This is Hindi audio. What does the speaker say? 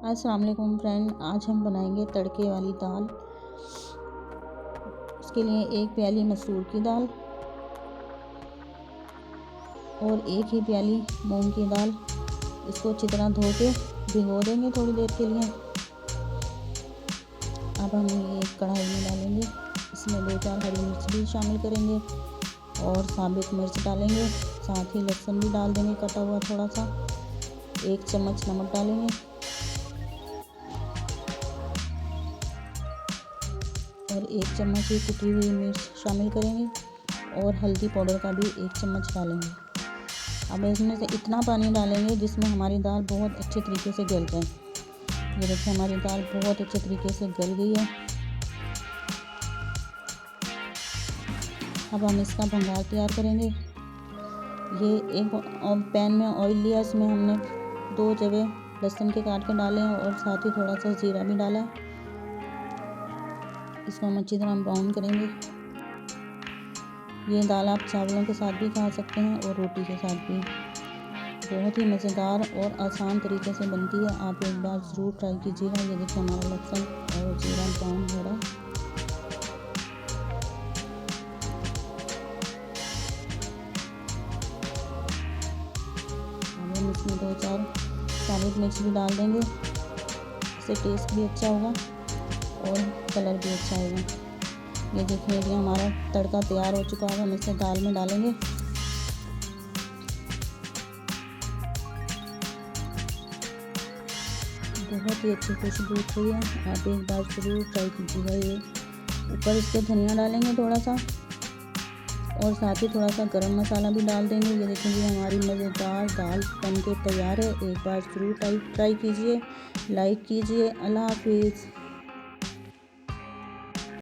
अस्सलाम वालेकुम फ्रेंड, आज हम बनाएंगे तड़के वाली दाल। इसके लिए एक प्याली मसूर की दाल और एक ही प्याली मूंग की दाल। इसको अच्छी तरह धो के भिगो देंगे थोड़ी देर के लिए। अब हम ये एक कढ़ाई में डालेंगे, इसमें 2-4 हरी मिर्च भी शामिल करेंगे और साबित मिर्च डालेंगे। साथ ही लहसुन भी डाल देंगे कटा हुआ थोड़ा सा। 1 चम्मच नमक डालेंगे और 1 चम्मच ही कुटी हुई मिर्च शामिल करेंगे और हल्दी पाउडर का भी 1 चम्मच डालेंगे। अब इसमें से इतना पानी डालेंगे जिसमें हमारी दाल बहुत अच्छे तरीके से गल जाए। ये देखिए हमारी दाल बहुत अच्छे तरीके से गल गई है। अब हम इसका भंगार तैयार करेंगे। ये एक पैन में ऑयल लिया, इसमें हमने 2 जगह लहसुन के काट के डाले हैं और साथ ही थोड़ा सा जीरा भी डाला है। इसको हम अच्छी तरह ब्राउन करेंगे। ये दाल आप चावलों के साथ भी खा सकते हैं और रोटी के साथ भी। बहुत ही मज़ेदार और आसान तरीके से बनती है, आप एक बार ज़रूर ट्राई कीजिएगा। ये देखिए हमारा लहसुन और जीरा ब्राउन हो रहा है। अब हम इसमें 2-4 साबुत मिर्च भी डाल देंगे, इससे टेस्ट भी अच्छा होगा और कलर भी अच्छा आएगा। ये देखिए कि हमारा तड़का तैयार हो चुका है। हम इसे दाल में डालेंगे। बहुत ही अच्छी खुशबू उठ रही है, आप एक बार ज़रूर ट्राई कीजिएगा। ये ऊपर इसके धनिया डालेंगे थोड़ा सा और साथ ही थोड़ा सा गरम मसाला भी डाल देंगे। ये देखिए हमारी मज़ेदार दाल बन के तैयार है। एक बार ज़रूर ट्राई कीजिए, लाइक कीजिए। अल्लाह हाफिज़।